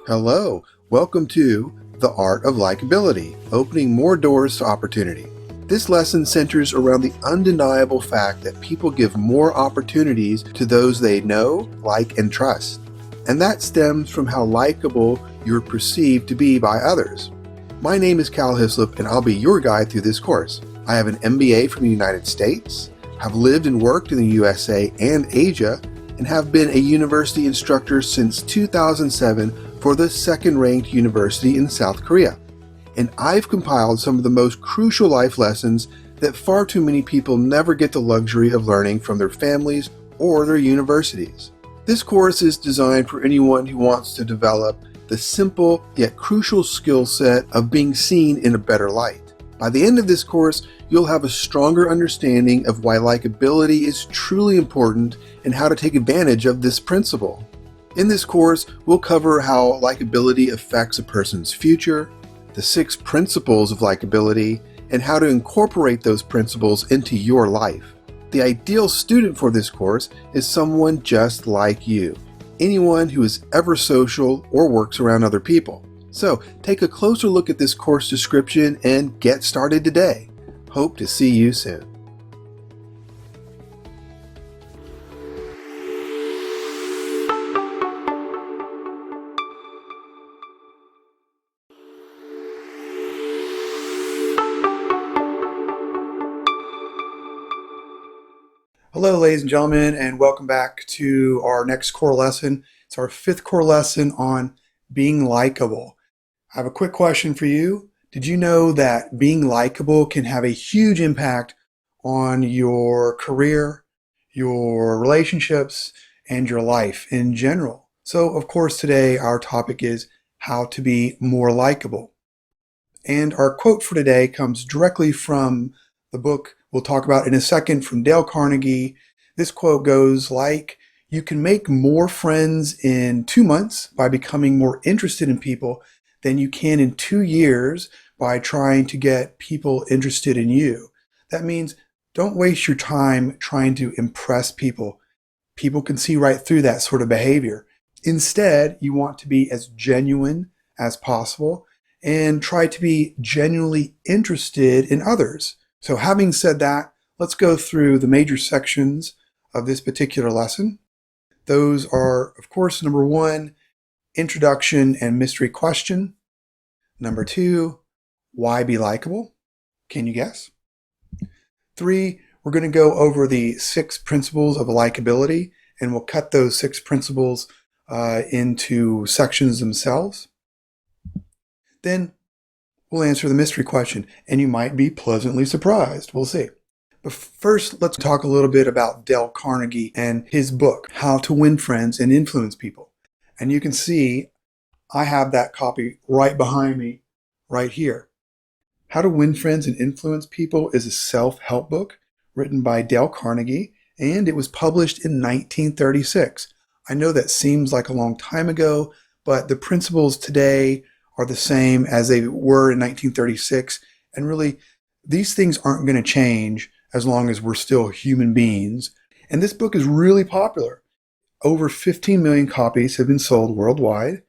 Hello, welcome to The Art of Likability, opening more doors to opportunity. This lesson centers around the undeniable fact that people give more opportunities to those they know, like, and trust. And that stems from how likable you're perceived to be by others. My name is Cal Hislop, and I'll be your guide through this course. I have an MBA from the United States, have lived and worked in the USA and Asia, and have been a university instructor since 2007 for the second-ranked university in South Korea. And I've compiled some of the most crucial life lessons that far too many people never get the luxury of learning from their families or their universities. This course is designed for anyone who wants to develop the simple yet crucial skill set of being seen in a better light. By the end of this course, you'll have a stronger understanding of why likability is truly important and how to take advantage of this principle. In this course, we'll cover how likability affects a person's future, the 6 principles of likability, and how to incorporate those principles into your life. The ideal student for this course is someone just like you, anyone who is ever social or works around other people. So take a closer look at this course description and get started today. Hope to see you soon. Hello, ladies and gentlemen, and welcome back to our next core lesson. It's our 5th core lesson on being likable. I have a quick question for you. Did you know that being likable can have a huge impact on your career, your relationships, and your life in general? So, of course, today our topic is how to be more likable. And our quote for today comes directly from the book we'll talk about in a second from Dale Carnegie. This quote goes like, "You can make more friends in 2 months by becoming more interested in people than you can in 2 years by trying to get people interested in you." That means don't waste your time trying to impress people. People can see right through that sort of behavior. Instead, you want to be as genuine as possible and try to be genuinely interested in others. So having said that, let's go through the major sections of this particular lesson. Those are, of course, number 1, introduction and mystery question. Number 2, why be likable? Can you guess? 3, we're going to go over the 6 principles of likability, and we'll cut those 6 principles into sections themselves. Then we'll answer the mystery question, and you might be pleasantly surprised. We'll see. But first, let's talk a little bit about Dale Carnegie and his book, How to Win Friends and Influence People. And you can see I have that copy right behind me, right here. How to Win Friends and Influence People is a self-help book written by Dale Carnegie, and it was published in 1936. I know that seems like a long time ago, but the principles today are the same as they were in 1936. And really, these things aren't going to change as long as we're still human beings. And this book is really popular. Over 15 million copies have been sold worldwide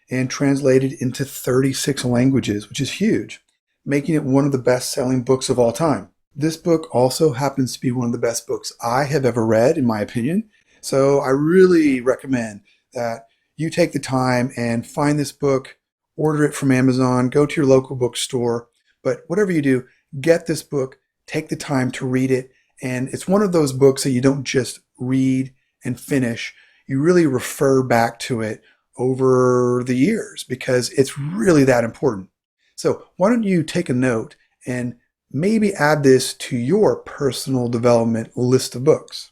and translated into 36 languages, which is huge, making it one of the best-selling books of all time. This book also happens to be one of the best books I have ever read, in my opinion. So I really recommend that you take the time and find this book, order it from Amazon, go to your local bookstore, but whatever you do, get this book, take the time to read it, and it's one of those books that you don't just read and finish. You really refer back to it over the years because it's really that important. So why don't you take a note and maybe add this to your personal development list of books.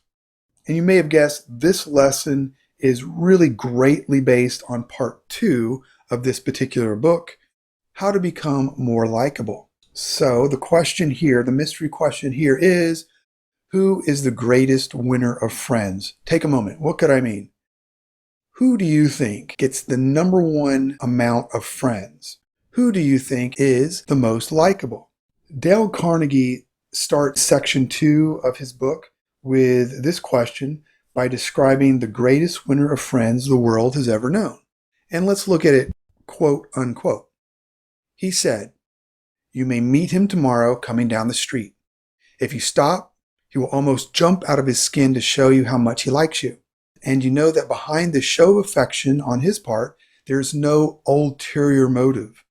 And you may have guessed this lesson is really greatly based on part 2 of this particular book, How to Become More Likable. So the question here, the mystery question here is, who is the greatest winner of friends? Take a moment. What could I mean? Who do you think gets the number 1 amount of friends? Who do you think is the most likable? Dale Carnegie starts section 2 of his book with this question by describing the greatest winner of friends the world has ever known. And let's look at it quote unquote. He said, "You may meet him tomorrow coming down the street. If you stop, he will almost jump out of his skin to show you how much he likes you. And you know that behind the show of affection on his part, there's no ulterior motive.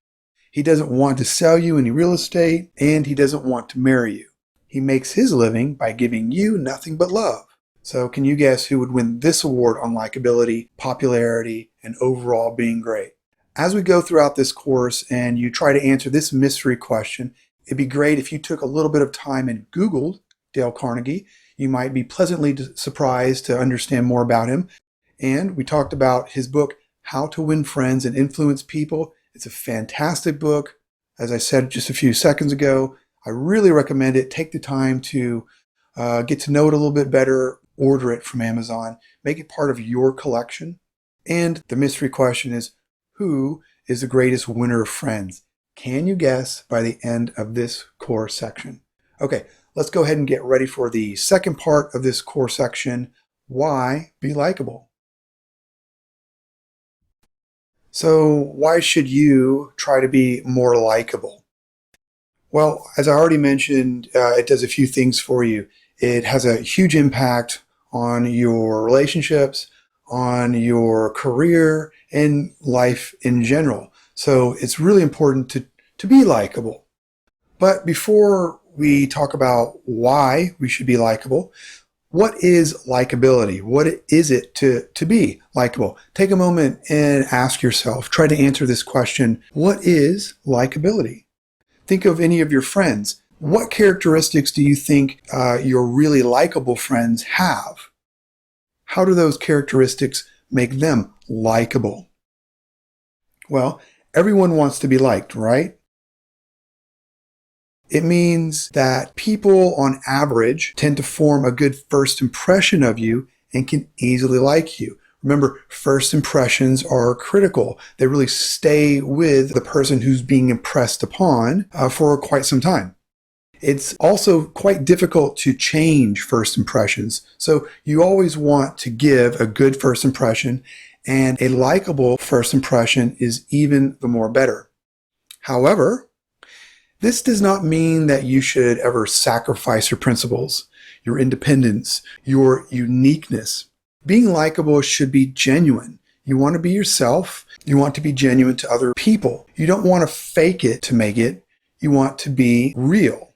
He doesn't want to sell you any real estate, and he doesn't want to marry you. He makes his living by giving you nothing but love." So can you guess who would win this award on likability, popularity, and overall being great? As we go throughout this course and you try to answer this mystery question, it'd be great if you took a little bit of time and Googled Dale Carnegie. You might be pleasantly surprised to understand more about him. And we talked about his book, How to Win Friends and Influence People. It's a fantastic book. As I said just a few seconds ago, I really recommend it. Take the time to get to know it a little bit better. Order it from Amazon. Make it part of your collection. And the mystery question is, who is the greatest winner of friends? Can you guess by the end of this core section? Okay, let's go ahead and get ready for the second part of this core section. Why be likable? So why should you try to be more likable? Well, as I already mentioned, it does a few things for you. It has a huge impact on your relationships, on your career, and life in general. So it's really important to be likable. But before we talk about why we should be likable, what is likability? What is it to be likable? Take a moment and ask yourself, try to answer this question. What is likability? Think of any of your friends. What characteristics do you think your really likable friends have? How do those characteristics make them likable? Well, everyone wants to be liked, right? It means that people on average tend to form a good first impression of you and can easily like you. Remember, first impressions are critical. They really stay with the person who's being impressed upon for quite some time. It's also quite difficult to change first impressions. So you always want to give a good first impression, and a likable first impression is even the more better. However, this does not mean that you should ever sacrifice your principles, your independence, your uniqueness. Being likable should be genuine. You want to be yourself. You want to be genuine to other people. You don't want to fake it to make it. You want to be real.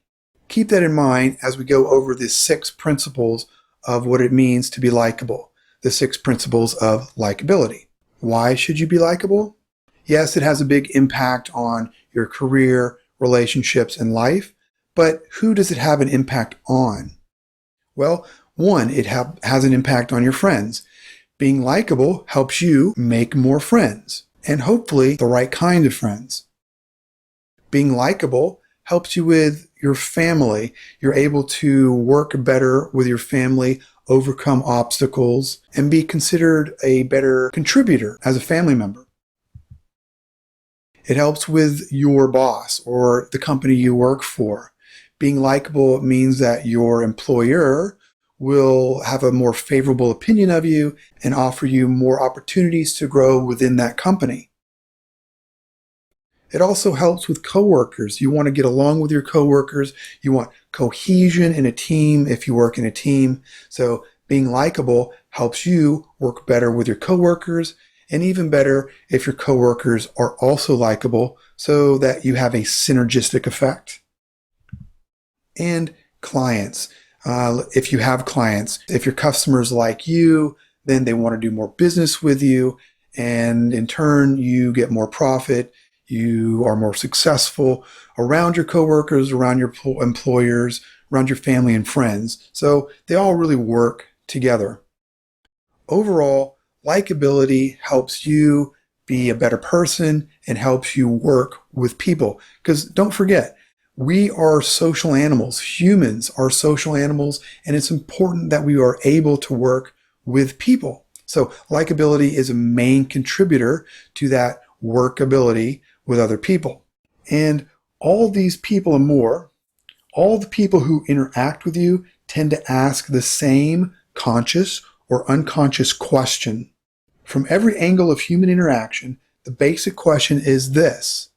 Keep that in mind as we go over the 6 principles of what it means to be likable, the 6 principles of likability. Why should you be likable? Yes, it has a big impact on your career, relationships, and life, but who does it have an impact on? Well, one, it has an impact on your friends. Being likable helps you make more friends, and hopefully the right kind of friends. Being likable helps you with your family. You're able to work better with your family, overcome obstacles, and be considered a better contributor as a family member. It helps with your boss or the company you work for. Being likable means that your employer will have a more favorable opinion of you and offer you more opportunities to grow within that company. It also helps with coworkers. You want to get along with your coworkers. You want cohesion in a team if you work in a team. So being likable helps you work better with your coworkers, and even better if your coworkers are also likable so that you have a synergistic effect. And clients. If you have clients, if your customers like you, then they want to do more business with you, and in turn, you get more profit. You are more successful around your coworkers, around your employers, around your family and friends. So they all really work together. Overall, likability helps you be a better person and helps you work with people. Because don't forget, we are social animals. Humans are social animals, and it's important that we are able to work with people. So likability is a main contributor to that workability with other people. And all these people and more, all the people who interact with you tend to ask the same conscious or unconscious question. From every angle of human interaction, the basic question is this: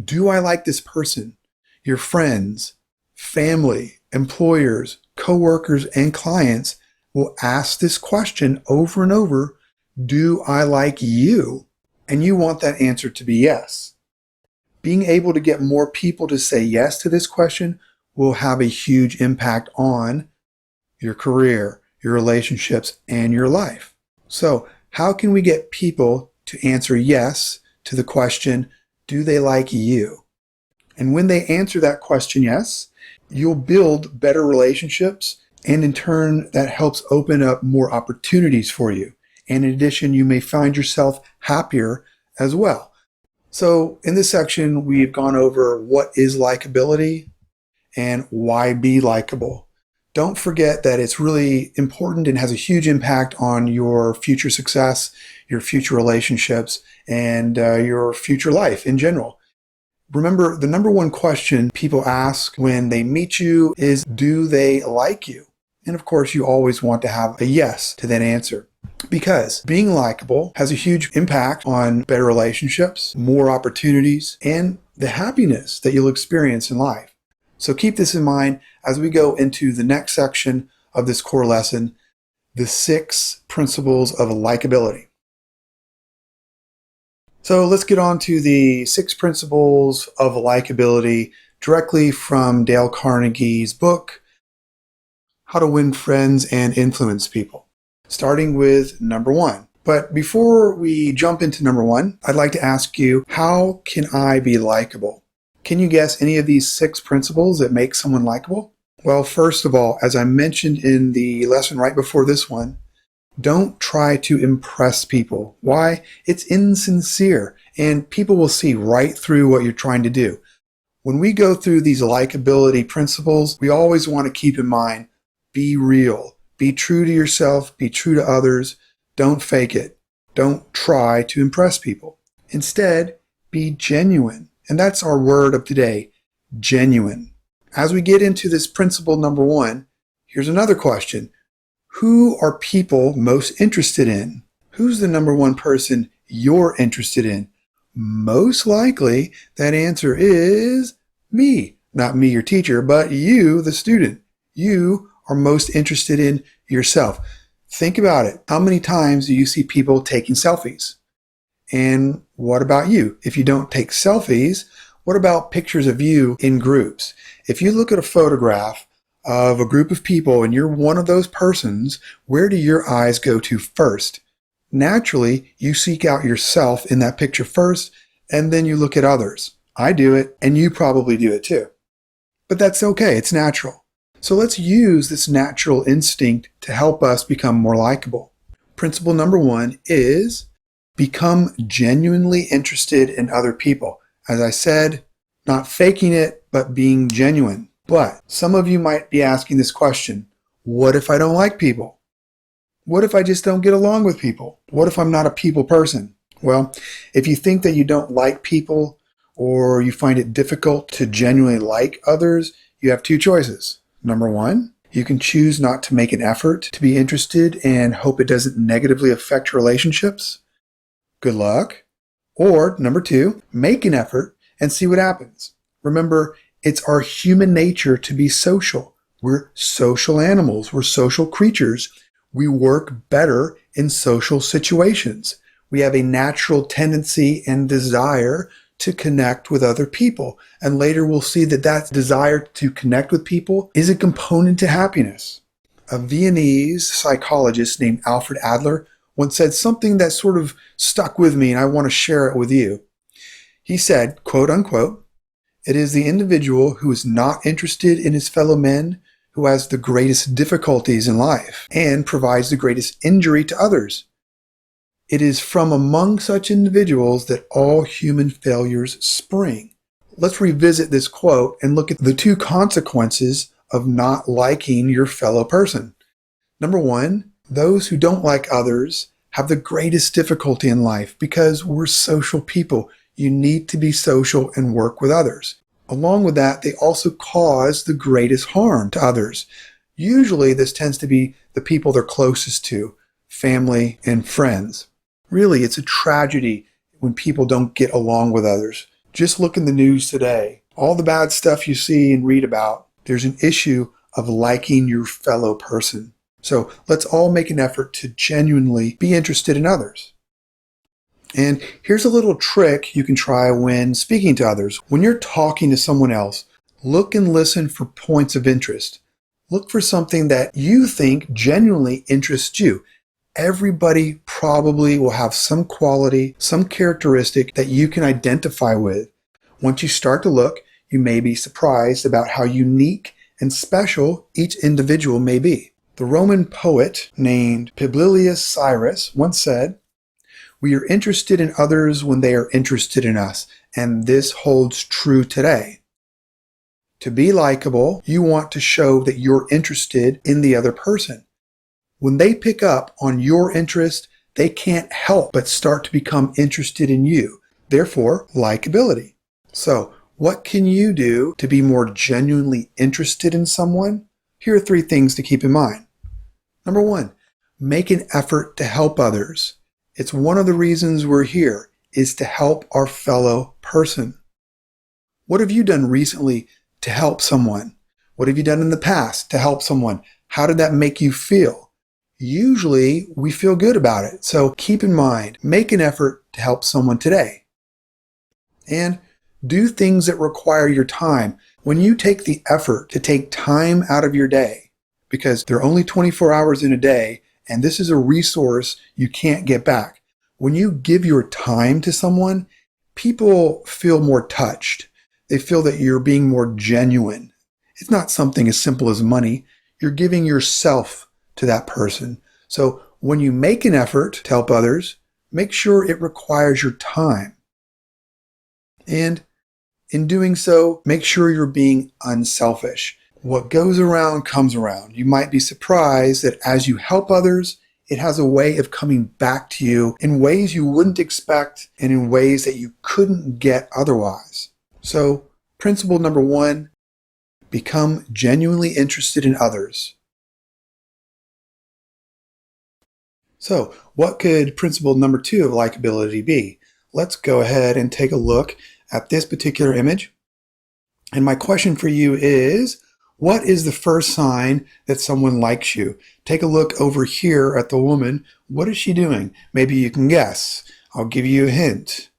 do I like this person? Your friends, family, employers, coworkers, and clients will ask this question over and over. Do I like you? And you want that answer to be yes. Being able to get more people to say yes to this question will have a huge impact on your career, your relationships, and your life. So, how can we get people to answer yes to the question, do they like you? And when they answer that question yes, you'll build better relationships, and in turn, that helps open up more opportunities for you. And in addition, you may find yourself happier as well. So in this section, we've gone over what is likability and why be likable. Don't forget that it's really important and has a huge impact on your future success, your future relationships, and your future life in general. Remember, the number one question people ask when they meet you is, do they like you? And of course, you always want to have a yes to that answer. Because being likable has a huge impact on better relationships, more opportunities, and the happiness that you'll experience in life. So keep this in mind as we go into the next section of this core lesson, the 6 principles of likability. So let's get on to the 6 principles of likability directly from Dale Carnegie's book, How to Win Friends and Influence People. Starting with number 1. But before we jump into number 1, I'd like to ask you, how can I be likable? Can you guess any of these 6 principles that make someone likable? Well, first of all, as I mentioned in the lesson right before this one, don't try to impress people. Why? It's insincere, and people will see right through what you're trying to do. When we go through these likability principles, we always want to keep in mind, be real. Be true to yourself, be true to others. Don't fake it. Don't try to impress people. Instead, be genuine. And that's our word of today, genuine. As we get into this principle number 1, here's another question. Who are people most interested in? Who's the number 1 person you're interested in? Most likely, that answer is me. Not me, your teacher, but you, the student. You are most interested in yourself. Think about it. How many times do you see people taking selfies? And what about you? If you don't take selfies, what about pictures of you in groups? If you look at a photograph of a group of people and you're one of those persons, where do your eyes go to first? Naturally, you seek out yourself in that picture first, and then you look at others. I do it, and you probably do it too. But that's okay. It's natural. So let's use this natural instinct to help us become more likable. Principle number 1 is become genuinely interested in other people. As I said, not faking it, but being genuine. But some of you might be asking this question, what if I don't like people? What if I just don't get along with people? What if I'm not a people person? Well, if you think that you don't like people or you find it difficult to genuinely like others, you have 2 choices. Number 1, you can choose not to make an effort to be interested and hope it doesn't negatively affect relationships. Good luck. Or number 2, make an effort and see what happens. Remember, it's our human nature to be social. We're social animals. We're social creatures. We work better in social situations. We have a natural tendency and desire to connect with other people. And later we'll see that that desire to connect with people is a component to happiness. A Viennese psychologist named Alfred Adler once said something that sort of stuck with me, and I want to share it with you. He said, quote unquote, "It is the individual who is not interested in his fellow men who has the greatest difficulties in life and provides the greatest injury to others. It is from among such individuals that all human failures spring." Let's revisit this quote and look at the 2 consequences of not liking your fellow person. Number 1, those who don't like others have the greatest difficulty in life because we're social people. You need to be social and work with others. Along with that, they also cause the greatest harm to others. Usually this tends to be the people they're closest to, family, and friends. Really, it's a tragedy when people don't get along with others. Just look in the news today. All the bad stuff you see and read about, there's an issue of liking your fellow person. So let's all make an effort to genuinely be interested in others. And here's a little trick you can try when speaking to others. When you're talking to someone else, look and listen for points of interest. Look for something that you think genuinely interests you. Everybody probably will have some quality, some characteristic that you can identify with. Once you start to look, you may be surprised about how unique and special each individual may be. The Roman poet named Publius Cyrus once said, "We are interested in others when they are interested in us," and this holds true today. To be likable, you want to show that you're interested in the other person. When they pick up on your interest, they can't help but start to become interested in you. Therefore, likability. So, what can you do to be more genuinely interested in someone? Here are 3 things to keep in mind. Number 1, make an effort to help others. It's one of the reasons we're here, is to help our fellow person. What have you done recently to help someone? What have you done in the past to help someone? How did that make you feel? Usually, we feel good about it. So keep in mind, make an effort to help someone today. And do things that require your time. When you take the effort to take time out of your day, because there are only 24 hours in a day, and this is a resource you can't get back. When you give your time to someone, people feel more touched. They feel that you're being more genuine. It's not something as simple as money. You're giving yourself to that person. So when you make an effort to help others, make sure it requires your time. And in doing so, make sure you're being unselfish. What goes around comes around. You might be surprised that as you help others, it has a way of coming back to you in ways you wouldn't expect and in ways that you couldn't get otherwise. So, principle number 1, become genuinely interested in others. So, what could principle number 2 of likability be? Let's go ahead and take a look at this particular image. And my question for you is, what is the first sign that someone likes you? Take a look over here at the woman. What is she doing? Maybe you can guess. I'll give you a hint.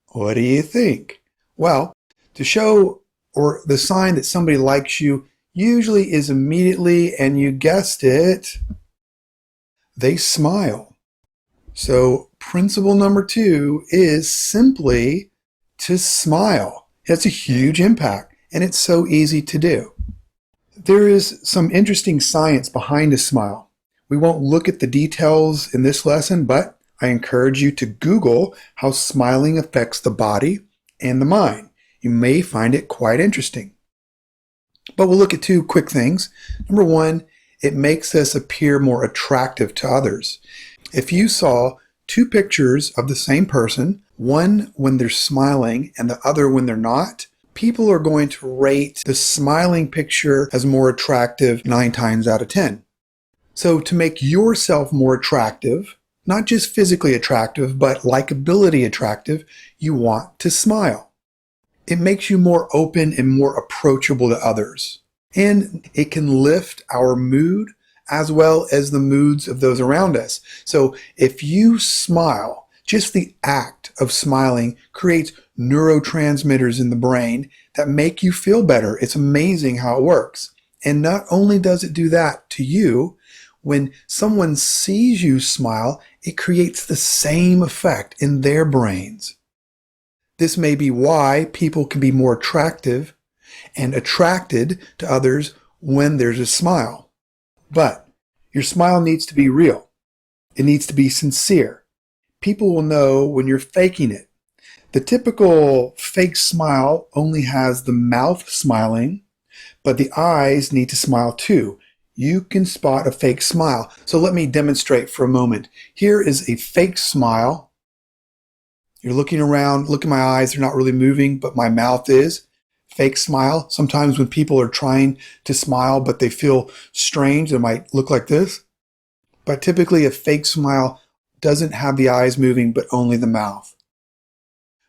What do you think? Well, to show or the sign that somebody likes you usually is immediately, and you guessed it, they smile. So principle number 2 is simply to smile. It's a huge impact, and it's so easy to do. There is some interesting science behind a smile. We won't look at the details in this lesson, but I encourage you to Google how smiling affects the body and the mind. You may find it quite interesting. But we'll look at 2 quick things. Number 1, it makes us appear more attractive to others. If you saw 2 pictures of the same person, one when they're smiling and the other when they're not, people are going to rate the smiling picture as more attractive 9 times out of 10. So to make yourself more attractive, not just physically attractive, but likability attractive, you want to smile. It makes you more open and more approachable to others. And it can lift our mood as well as the moods of those around us. So if you smile, just the act of smiling creates neurotransmitters in the brain that make you feel better. It's amazing how it works. And not only does it do that to you, when someone sees you smile, it creates the same effect in their brains. This may be why people can be more attractive and attracted to others when there's a smile. But your smile needs to be real. It needs to be sincere. People will know when you're faking it. The typical fake smile only has the mouth smiling, but the eyes need to smile too. You can spot a fake smile. So let me demonstrate for a moment. Here is a fake smile. You're looking around, look at my eyes, they're not really moving, but my mouth is. Fake smile. Sometimes when people are trying to smile, but they feel strange, it might look like this. But typically a fake smile doesn't have the eyes moving, but only the mouth.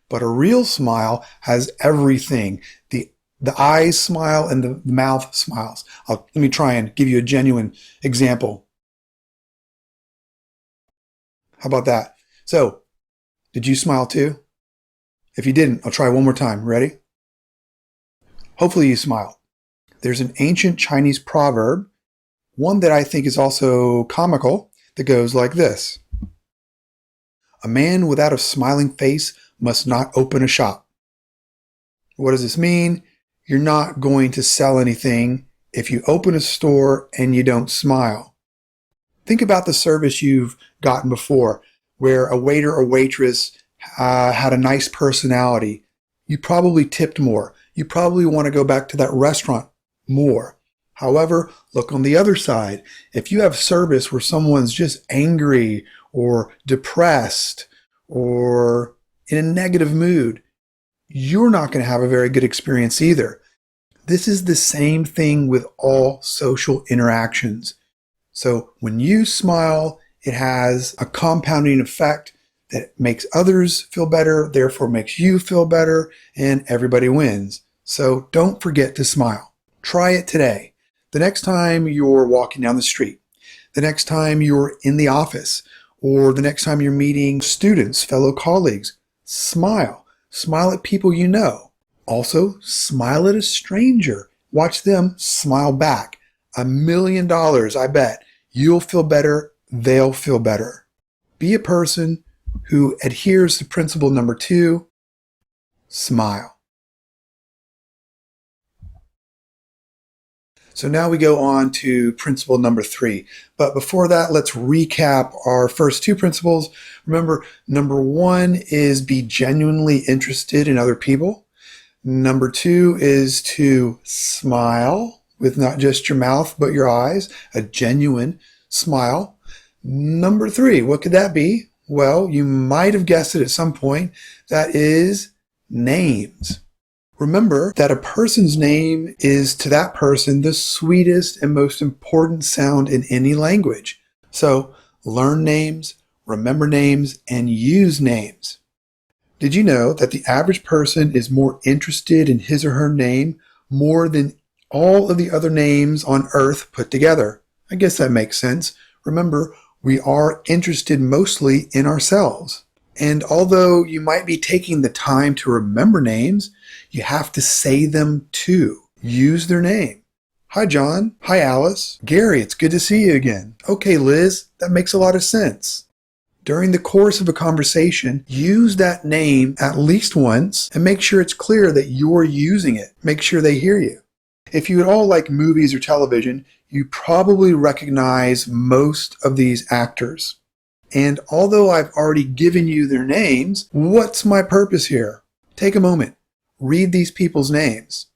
But a real smile has everything. The eyes smile and the mouth smiles. Let me try and give you a genuine example. How about that? So, did you smile too? If you didn't, I'll try one more time. Ready? Hopefully you smiled. There's an ancient Chinese proverb, one that I think is also comical, that goes like this. A man without a smiling face must not open a shop. What does this mean? You're not going to sell anything if you open a store and you don't smile. Think about the service you've gotten before, where a waiter or waitress had a nice personality. You probably tipped more. You probably want to go back to that restaurant more. However, look on the other side. If you have service where someone's just angry or depressed or in a negative mood, you're not going to have a very good experience either. This is the same thing with all social interactions. So when you smile, it has a compounding effect that makes others feel better, therefore makes you feel better, and everybody wins. So don't forget to smile. Try it today. The next time you're walking down the street, the next time you're in the office, or the next time you're meeting students, fellow colleagues, smile. Smile at people you know. Also, smile at a stranger. Watch them smile back. $1 million, I bet. You'll feel better. They'll feel better. Be a person who adheres to principle number 2, smile. So now we go on to principle number 3. But before that, let's recap our first 2 principles. Remember, number 1 is be genuinely interested in other people. Number 2 is to smile with not just your mouth, but your eyes, a genuine smile. Number 3, what could that be? Well, you might have guessed it at some point. That is names. Remember that a person's name is to that person the sweetest and most important sound in any language. So learn names, remember names, and use names. Did you know that the average person is more interested in his or her name more than all of the other names on earth put together? I guess that makes sense. Remember, we are interested mostly in ourselves. And although you might be taking the time to remember names, you have to say them too. Use their name. Hi, John. Hi, Alice. Gary, it's good to see you again. Okay, Liz, that makes a lot of sense. During the course of a conversation, use that name at least once and make sure it's clear that you're using it. Make sure they hear you. If you at all like movies or television, you probably recognize most of these actors. And although I've already given you their names, what's my purpose here? Take a moment. Read these people's names.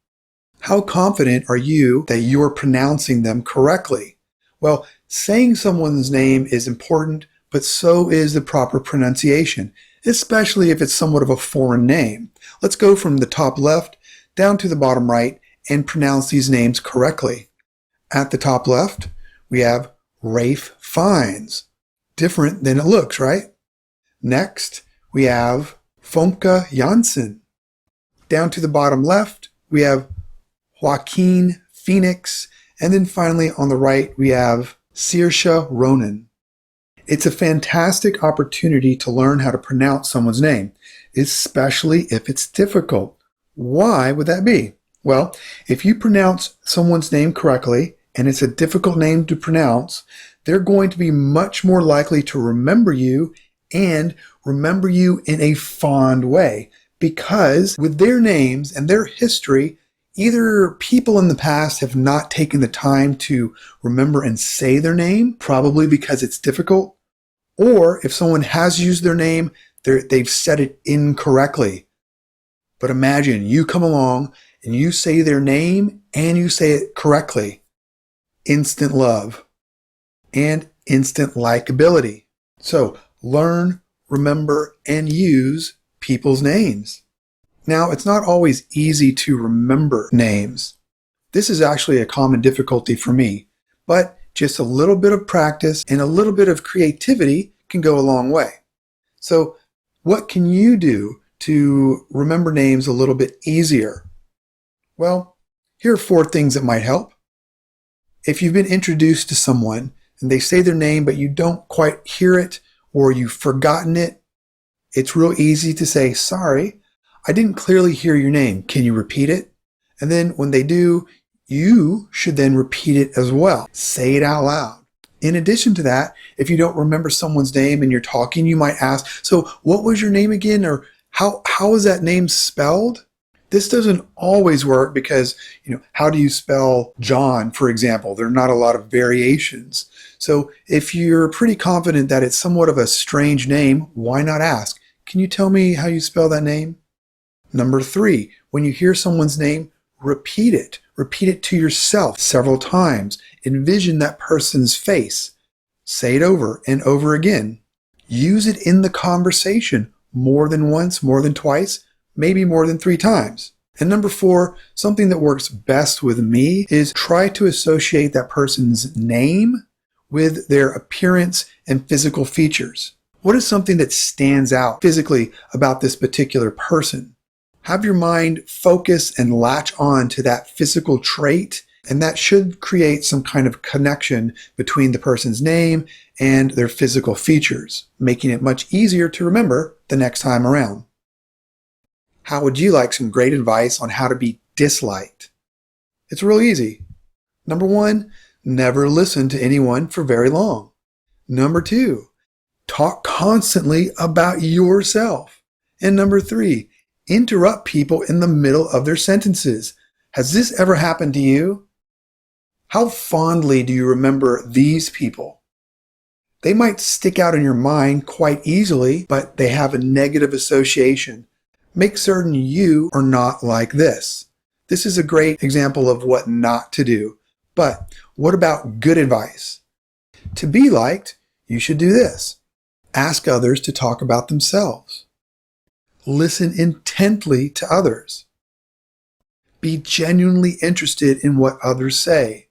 How confident are you that you're pronouncing them correctly? Well, saying someone's name is important, but so is the proper pronunciation, especially if it's somewhat of a foreign name. Let's go from the top left down to the bottom right and pronounce these names correctly. At the top left, we have Rafe Fiennes. Different than it looks, right? Next, we have Funke Janssen. Down to the bottom left, we have Joaquin Phoenix. And then finally on the right, we have Saoirse Ronan. It's a fantastic opportunity to learn how to pronounce someone's name, especially if it's difficult. Why would that be? Well, if you pronounce someone's name correctly, and it's a difficult name to pronounce, they're going to be much more likely to remember you and remember you in a fond way. Because with their names and their history, either people in the past have not taken the time to remember and say their name, probably because it's difficult, or if someone has used their name, they've said it incorrectly. But imagine you come along and you say their name and you say it correctly. Instant love and instant likability. So learn, remember, and use people's names. Now, it's not always easy to remember names. This is actually a common difficulty for me, but Just a little bit of practice and a little bit of creativity can go a long way. So what can you do to remember names a little bit easier? Well, here are 4 things that might help. If you've been introduced to someone and they say their name but you don't quite hear it or you've forgotten it, it's real easy to say, "Sorry, I didn't clearly hear your name. Can you repeat it?" And then when they do, you should then repeat it as well. Say it out loud. In addition to that, if you don't remember someone's name and you're talking, you might ask, "So what was your name again?" Or how is that name spelled? This doesn't always work because, how do you spell John, for example? There are not a lot of variations. So if you're pretty confident that it's somewhat of a strange name, why not ask, "Can you tell me how you spell that name?" Number 3, when you hear someone's name, repeat it. Repeat it to yourself several times. Envision that person's face. Say it over and over again. Use it in the conversation more than once, more than twice, maybe more than 3 times. And number 4, something that works best with me is try to associate that person's name with their appearance and physical features. What is something that stands out physically about this particular person? Have your mind focus and latch on to that physical trait, and that should create some kind of connection between the person's name and their physical features, making it much easier to remember the next time around. How would you like some great advice on how to be disliked? It's real easy. Number 1, never listen to anyone for very long. Number 2, talk constantly about yourself. And number 3, interrupt people in the middle of their sentences. Has this ever happened to you? How fondly do you remember these people? They might stick out in your mind quite easily, but they have a negative association. Make certain you are not like this. This is a great example of what not to do. But what about good advice? To be liked, you should do this. Ask others to talk about themselves. Listen intently to others. Be genuinely interested in what others say.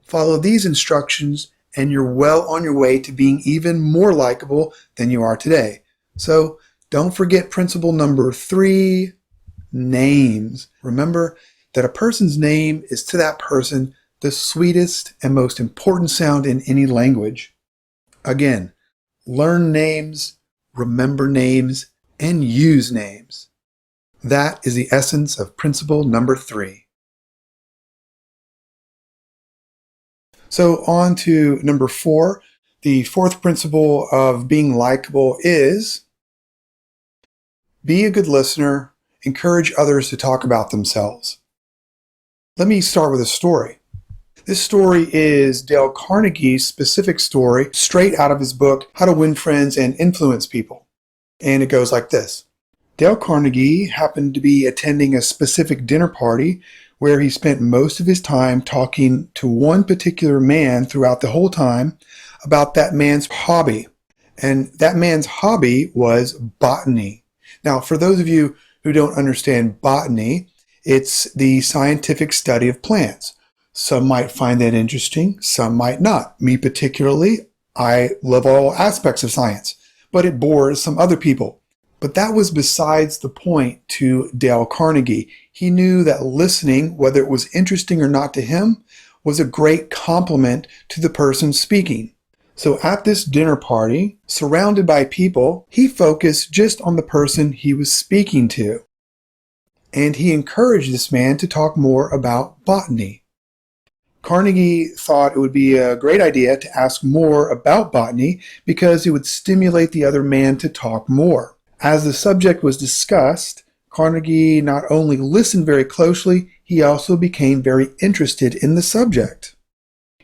Follow these instructions and you're well on your way to being even more likable than you are today. So don't forget principle number 3, names. Remember that a person's name is to that person the sweetest and most important sound in any language. Again, learn names, remember names, and use names. That is the essence of principle number 3. So on to number 4. The 4th principle of being likable is be a good listener, encourage others to talk about themselves. Let me start with a story. This story is Dale Carnegie's specific story, straight out of his book, How to Win Friends and Influence People. And it goes like this. Dale Carnegie happened to be attending a specific dinner party where he spent most of his time talking to one particular man throughout the whole time about that man's hobby. And that man's hobby was botany. Now, for those of you who don't understand botany, it's the scientific study of plants. Some might find that interesting, some might not. Me particularly, I love all aspects of science, but it bores some other people. But that was besides the point to Dale Carnegie. He knew that listening, whether it was interesting or not to him, was a great compliment to the person speaking. So at this dinner party, surrounded by people, he focused just on the person he was speaking to. And he encouraged this man to talk more about botany. Carnegie thought it would be a great idea to ask more about botany because it would stimulate the other man to talk more. As the subject was discussed, Carnegie not only listened very closely, he also became very interested in the subject.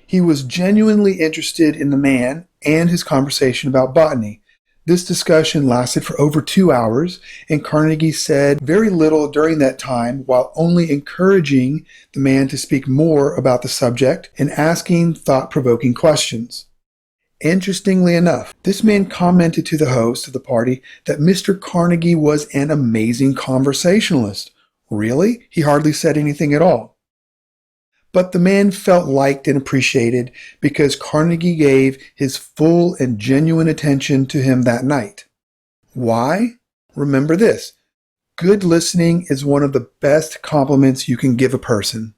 He was genuinely interested in the man and his conversation about botany. This discussion lasted for over 2 hours, and Carnegie said very little during that time while only encouraging the man to speak more about the subject and asking thought-provoking questions. Interestingly enough, this man commented to the host of the party that Mr. Carnegie was an amazing conversationalist. Really? He hardly said anything at all. But the man felt liked and appreciated because Carnegie gave his full and genuine attention to him that night. Why? Remember this. Good listening is one of the best compliments you can give a person.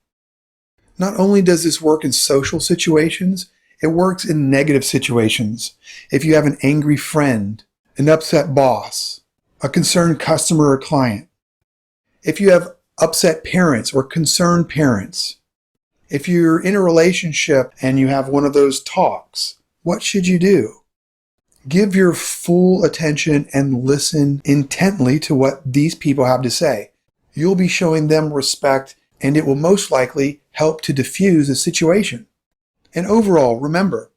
Not only does this work in social situations, it works in negative situations. If you have an angry friend, an upset boss, a concerned customer or client, if you have upset parents or concerned parents, if you're in a relationship and you have one of those talks, what should you do? Give your full attention and listen intently to what these people have to say. You'll be showing them respect, and it will most likely help to diffuse the situation. And overall, remember,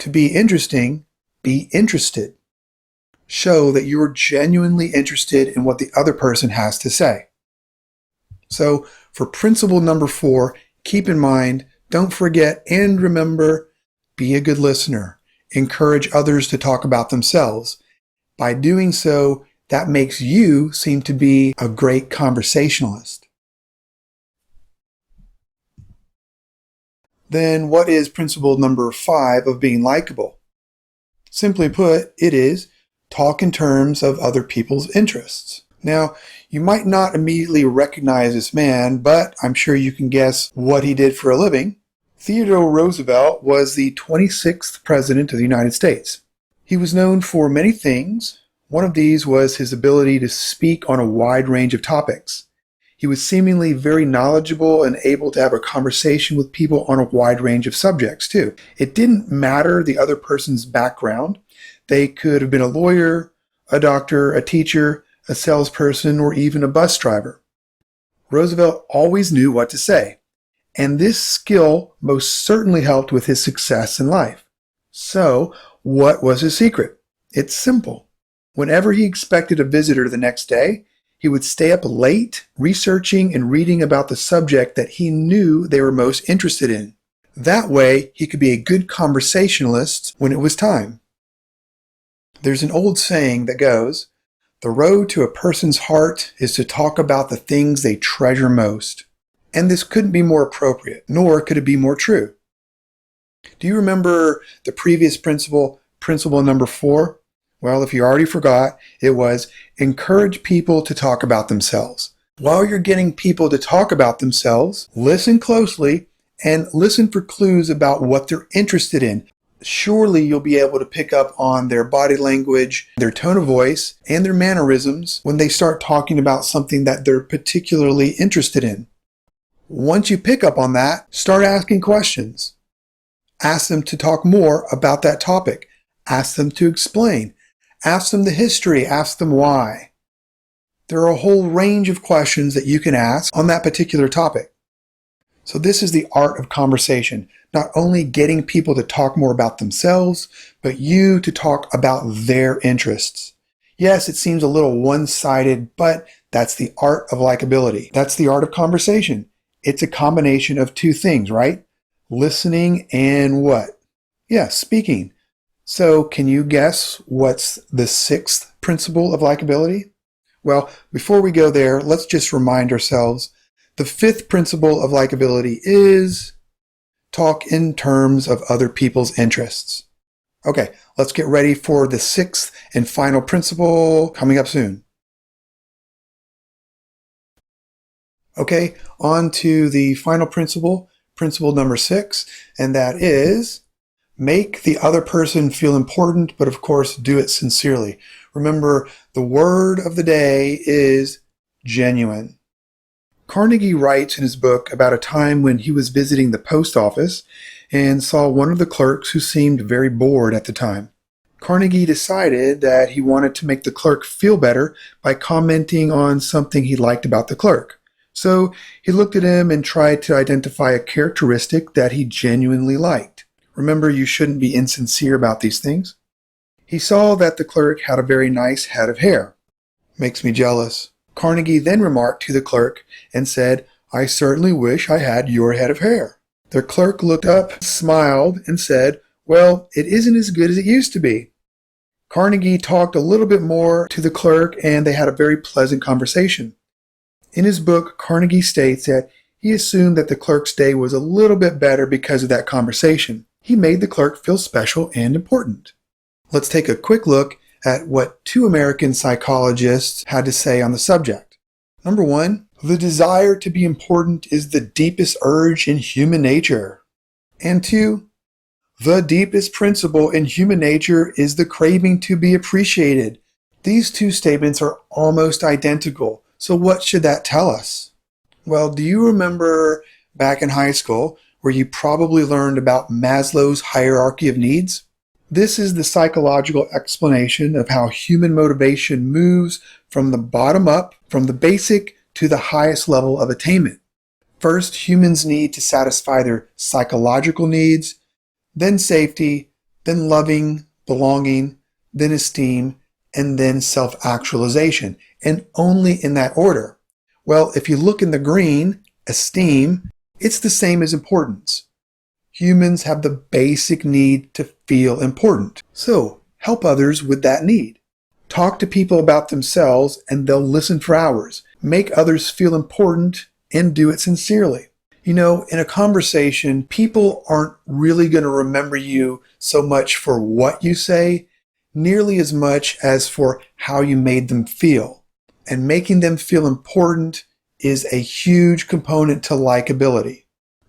to be interesting, be interested. Show that you're genuinely interested in what the other person has to say. So for principle number 4, keep in mind, don't forget and remember, be a good listener. Encourage others to talk about themselves. By doing so, that makes you seem to be a great conversationalist. Then what is principle number 5 of being likable? Simply put, it is talk in terms of other people's interests. Now, you might not immediately recognize this man, but I'm sure you can guess what he did for a living. Theodore Roosevelt was the 26th President of the United States. He was known for many things. One of these was his ability to speak on a wide range of topics. He was seemingly very knowledgeable and able to have a conversation with people on a wide range of subjects, too. It didn't matter the other person's background. They could have been a lawyer, a doctor, a teacher, a salesperson, or even a bus driver. Roosevelt always knew what to say. And this skill most certainly helped with his success in life. So, what was his secret? It's simple. Whenever he expected a visitor the next day, he would stay up late researching and reading about the subject that he knew they were most interested in. That way, he could be a good conversationalist when it was time. There's an old saying that goes, "The road to a person's heart is to talk about the things they treasure most." And this couldn't be more appropriate, nor could it be more true. Do you remember the previous principle, principle number 4? Well, if you already forgot, it was encourage people to talk about themselves. While you're getting people to talk about themselves, listen closely and listen for clues about what they're interested in. Surely you'll be able to pick up on their body language, their tone of voice, and their mannerisms when they start talking about something that they're particularly interested in. Once you pick up on that, start asking questions. Ask them to talk more about that topic. Ask them to explain. Ask them the history. Ask them why. There are a whole range of questions that you can ask on that particular topic. So this is the art of conversation. Not only getting people to talk more about themselves, but you to talk about their interests. Yes, it seems a little one-sided, but that's the art of likability. That's the art of conversation. It's a combination of two things, right? Listening and what? Yeah, speaking. So can you guess what's the 6th principle of likability? Well, before we go there, let's just remind ourselves the 5th principle of likability is talk in terms of other people's interests. Okay, let's get ready for the 6th and final principle coming up soon. Okay, on to the final principle, principle number 6, and that is make the other person feel important, but of course do it sincerely. Remember, the word of the day is genuine. Carnegie writes in his book about a time when he was visiting the post office and saw one of the clerks who seemed very bored at the time. Carnegie decided that he wanted to make the clerk feel better by commenting on something he liked about the clerk. So he looked at him and tried to identify a characteristic that he genuinely liked. Remember, you shouldn't be insincere about these things. He saw that the clerk had a very nice head of hair. Makes me jealous. Carnegie then remarked to the clerk and said, "I certainly wish I had your head of hair." The clerk looked up, smiled, and said, "Well, it isn't as good as it used to be." Carnegie talked a little bit more to the clerk, and they had a very pleasant conversation. In his book, Carnegie states that He assumed that the clerk's day was a little bit better because of that conversation. He made the clerk feel special and important. Let's take a quick look at what two American psychologists had to say on the subject. Number one, the desire to be important is the deepest urge in human nature. And two, the deepest principle in human nature is the craving to be appreciated. These two statements are almost identical. So what should that tell us? Well, do you remember back in high school where you probably learned about Maslow's hierarchy of needs? This is the psychological explanation of how human motivation moves from the bottom up, from the basic to the highest level of attainment. First, humans need to satisfy their psychological needs, then safety, then loving, belonging, then esteem, and then self-actualization, and only in that order. Well, if you look in the green, esteem, it's the same as importance. Humans have the basic need to feel important. So, help others with that need. Talk to people about themselves and they'll listen for hours. Make others feel important and do it sincerely. You know, in a conversation, people aren't really going to remember you so much for what you say, nearly as much as for how you made them feel. And making them feel important is a huge component to likability.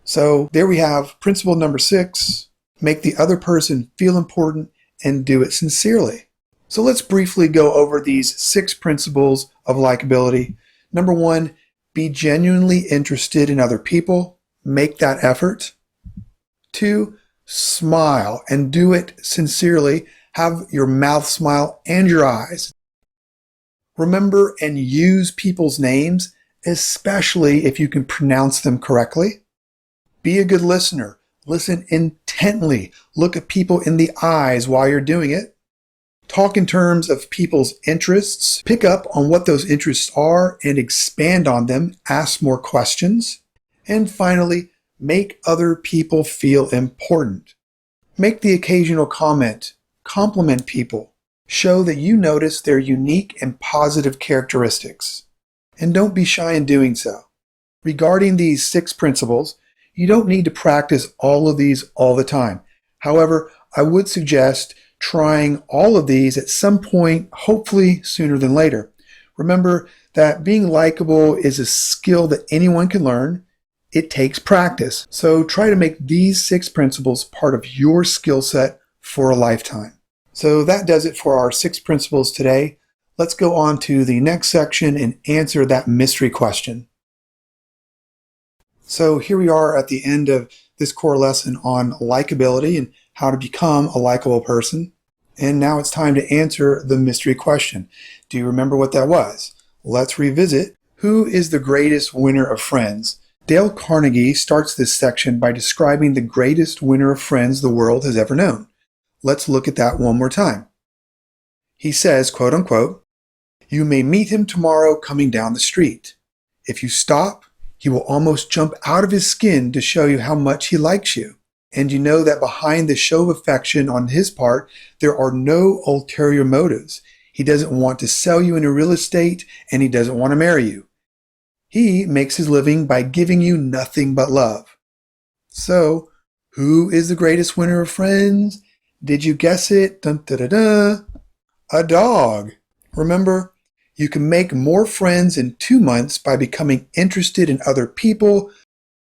So there we have principle number 6, make the other person feel important and do it sincerely. So let's briefly go over these 6 principles of likability. Number 1, be genuinely interested in other people. Make that effort. 2, smile and do it sincerely. Have your mouth smile and your eyes. Remember and use people's names, especially if you can pronounce them correctly. Be a good listener. Listen intently. Look at people in the eyes while you're doing it. Talk in terms of people's interests. Pick up on what those interests are and expand on them. Ask more questions. And finally, make other people feel important. Make the occasional comment. Compliment people. Show that you notice their unique and positive characteristics. And don't be shy in doing so. Regarding these 6 principles, you don't need to practice all of these all the time. However, I would suggest trying all of these at some point, hopefully sooner than later. Remember that being likable is a skill that anyone can learn. It takes practice. So try to make these 6 principles part of your skill set for a lifetime. So that does it for our 6 principles today. Let's go on to the next section and answer that mystery question. So here we are at the end of this core lesson on likability and how to become a likable person. And now it's time to answer the mystery question. Do you remember what that was? Let's revisit. Who is the greatest winner of friends? Dale Carnegie starts this section by describing the greatest winner of friends the world has ever known. Let's look at that one more time. He says, quote unquote, "You may meet him tomorrow coming down the street. If you stop, he will almost jump out of his skin to show you how much he likes you. And you know that behind the show of affection on his part, there are no ulterior motives. He doesn't want to sell you any real estate, and he doesn't want to marry you. He makes his living by giving you nothing but love." So, who is the greatest winner of friends? Did you guess it? Dun, da, da, da. A dog. Remember, you can make more friends in 2 months by becoming interested in other people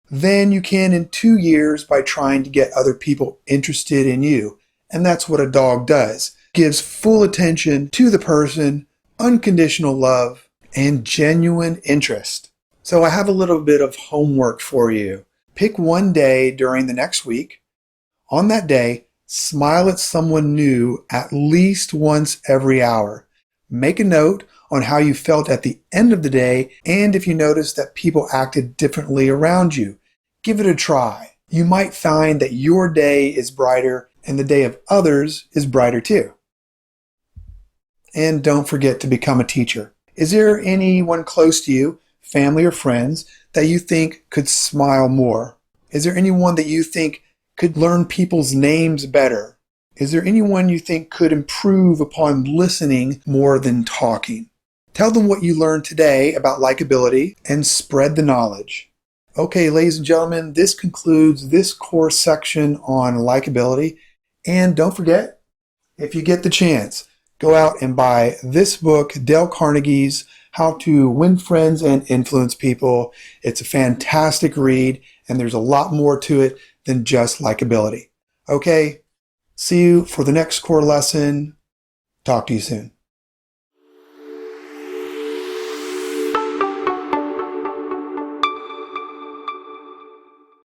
than you can in 2 years by trying to get other people interested in you. And that's what a dog does. Gives full attention to the person, unconditional love, and genuine interest. So I have a little bit of homework for you. Pick one day during the next week. On that day, smile at someone new at least once every hour. Make a note on how you felt at the end of the day and if you noticed that people acted differently around you. Give it a try. You might find that your day is brighter and the day of others is brighter too. And don't forget to become a teacher. Is there anyone close to you, family or friends, that you think could smile more? Is there anyone that you think could learn people's names better? Is there anyone you think could improve upon listening more than talking? Tell them what you learned today about likability and spread the knowledge. Okay, ladies and gentlemen, this concludes this course section on likability. And don't forget, if you get the chance, go out and buy this book, Dale Carnegie's How to Win Friends and Influence People. It's a fantastic read, and there's a lot more to it than just likability. Okay, see you for the next core lesson. Talk to you soon.